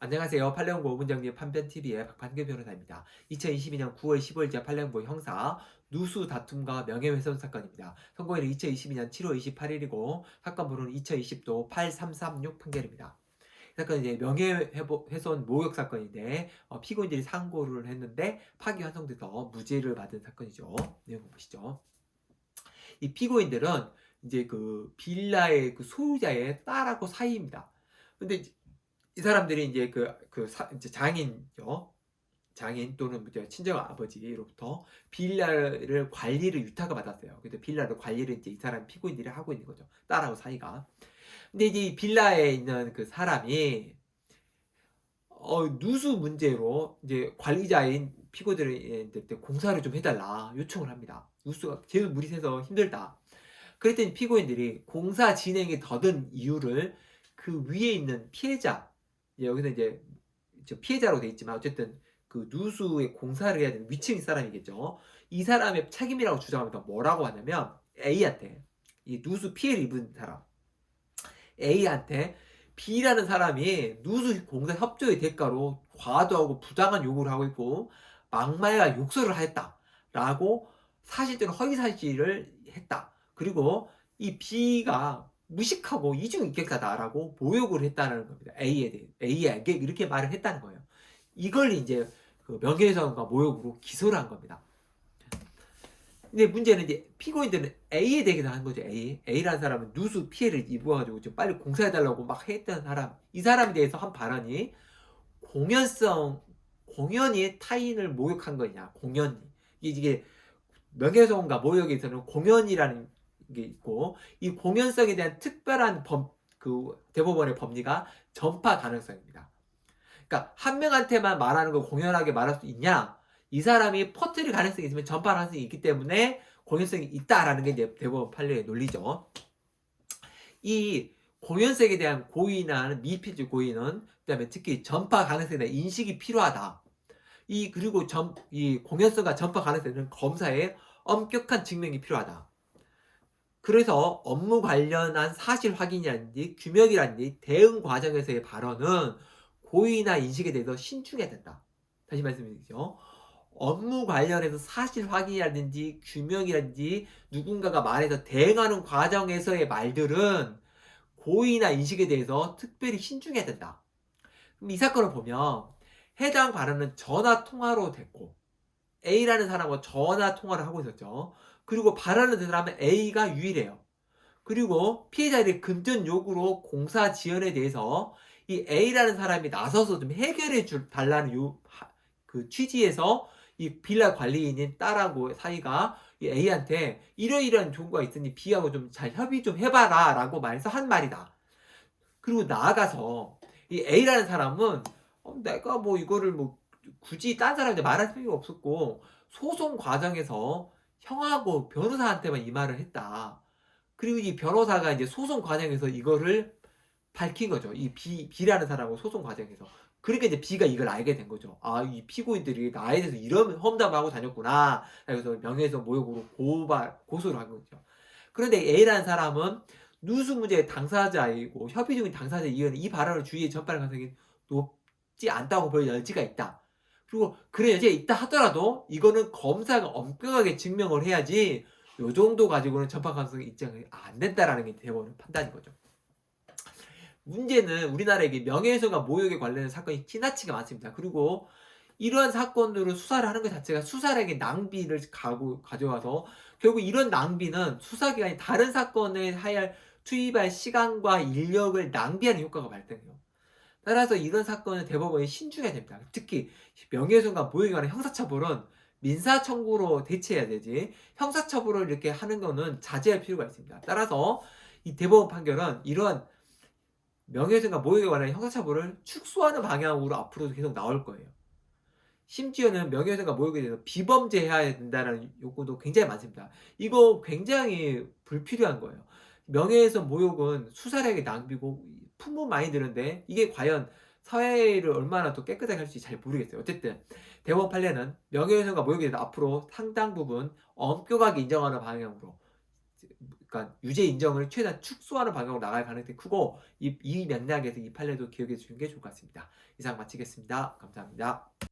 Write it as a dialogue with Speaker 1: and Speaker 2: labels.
Speaker 1: 안녕하세요. 판례연구 5분 정리 판변TV의 박판규 변호사입니다. 2022년 9월 15일자 판례연구 형사 누수 다툼과 명예훼손 사건입니다. 선고일은 2022년 7월 28일이고 사건 번호는 2020도 8336 판결입니다. 이 사건은 이제 명예훼손 모욕 사건인데 피고인들이 상고를 했는데 파기환송돼서 무죄를 받은 사건이죠. 내용 보시죠. 이 피고인들은 이제 그 빌라의 그 소유자의 딸하고 사이입니다. 근데 이 사람들이 이제 이제 장인죠. 장인 또는 이제 친정 아버지로부터 빌라를 관리를 위탁을 받았어요. 그래서 빌라를 관리를 이제 이 사람 피고인들이 하고 있는 거죠. 딸하고 사이가. 근데 이제 이 빌라에 있는 그 사람이 누수 문제로 이제 관리자인 피고들한테 공사를 좀 해달라 요청을 합니다. 누수가 계속 물이 새서 힘들다. 그랬더니 피고인들이 공사 진행이 더딘 이유를 그 위에 있는 피해자, 여기서 이제 피해자로 돼 있지만 어쨌든 그 누수의 공사를 해야 되는 위층 사람이겠죠. 이 사람의 책임이라고 주장합니다. 뭐라고 하냐면 A한테, 이 누수 피해를 입은 사람 A한테 B라는 사람이 누수 공사 협조의 대가로 과도하고 부당한 요구를 하고 있고 막말과 욕설을 하였다라고 사실대로 허위 사실을 했다. 그리고 이 B가 무식하고 이중인격자다라고 모욕을 했다는 겁니다. A에 대해 A에게 이렇게 말을 했다는 거예요. 이걸 이제 그 명예훼손과 모욕으로 기소를 한 겁니다. 근데 문제는 이제 피고인들은 A에 대해서 한 거죠. A라는 사람은 누수 피해를 입어가지고 좀 빨리 공사해달라고 막 했던 사람. 이 사람에 대해서 한 발언이 공연이 타인을 모욕한 거냐. 공연이. 이게 명예훼손과 모욕에서는 공연이라는 게 있고 이 공연성에 대한 특별한 대법원의 법리가 전파 가능성입니다. 그러니까 한 명한테만 말하는 걸 공연하게 말할 수 있냐? 이 사람이 퍼뜨릴 가능성이 있으면 전파 가능성이 있기 때문에 공연성이 있다라는 게 이제 대법원 판례의 논리죠. 이 공연성에 대한 고의나 미필적 고의는 그다음에 특히 전파 가능성에 대한 인식이 필요하다. 이 공연성과 전파 가능성에는 검사의 엄격한 증명이 필요하다. 그래서 업무 관련한 사실 확인이라든지 규명이라든지 대응 과정에서의 발언은 고의나 인식에 대해서 신중해야 된다. 다시 말씀드리죠. 업무 관련해서 사실 확인이라든지 규명이라든지 누군가가 말해서 대응하는 과정에서의 말들은 고의나 인식에 대해서 특별히 신중해야 된다. 그럼 이 사건을 보면 해당 발언은 전화 통화로 됐고 A라는 사람과 전화 통화를 하고 있었죠. 그리고 발언을 든 사람은 A가 유일해요. 그리고 피해자들의 금전 요구로 공사 지연에 대해서 이 A라는 사람이 나서서 좀 해결해 달라는 그 취지에서 이 빌라 관리인인 딸하고 사이가 이 A한테 이러이러한 조구가 있으니 B하고 좀 잘 협의 좀 해봐라 라고 말해서 한 말이다. 그리고 나아가서 이 A라는 사람은 내가 뭐 이거를 뭐 굳이 딴 사람한테 말할 필요가 없었고 소송 과정에서 형하고 변호사한테만 이 말을 했다. 그리고 이 변호사가 이제 소송 과정에서 이거를 밝힌 거죠. 이 B라는 사람하고 소송 과정에서. 그러니까 이제 B가 이걸 알게 된 거죠. 아, 이 피고인들이 나에 대해서 이런 험담하고 다녔구나. 그래서 명예훼손 모욕으로 고소를 한 거죠. 그런데 A라는 사람은 누수 문제의 당사자이고 협의 중인 당사자의 이유는 이 발언을 주위에 전파할 가능성이 높지 않다고 볼 여지가 있다. 그리고 그런 여지가 있다 하더라도 이거는 검사가 엄격하게 증명을 해야지 요 정도 가지고는 전파 가능성이 있지 안 된다라는 게 대법원의 판단인 거죠. 문제는 우리나라에 명예훼손과 모욕에 관련된 사건이 지나치게 많습니다. 그리고 이러한 사건으로 수사를 하는 것 자체가 수사력의 낭비를 가져와서 결국 이런 낭비는 수사기관이 다른 사건에 투입할 시간과 인력을 낭비하는 효과가 발생해요. 따라서 이런 사건은 대법원이 신중해야 됩니다. 특히 명예훼손과 모욕에 관한 형사처벌은 민사청구로 대체해야 되지 형사처벌을 이렇게 하는 거는 자제할 필요가 있습니다. 따라서 이 대법원 판결은 이러한 명예훼손과 모욕에 관한 형사처벌을 축소하는 방향으로 앞으로도 계속 나올 거예요. 심지어는 명예훼손과 모욕에 대해서 비범죄해야 된다는 요구도 굉장히 많습니다. 이거 굉장히 불필요한 거예요. 명예훼손 모욕은 수사력의 낭비고 품은 많이 드는데 이게 과연 사회를 얼마나 더 깨끗하게 할 수 있을지 잘 모르겠어요. 어쨌든 대법원 판례는 명예훼손과 모욕에 대해서 앞으로 상당 부분 엄격하게 인정하는 방향으로 그러니까 유죄 인정을 최대한 축소하는 방향으로 나갈 가능성이 크고 이 맥락에서 이 판례도 기억해 주시는 게 좋을 것 같습니다. 이상 마치겠습니다. 감사합니다.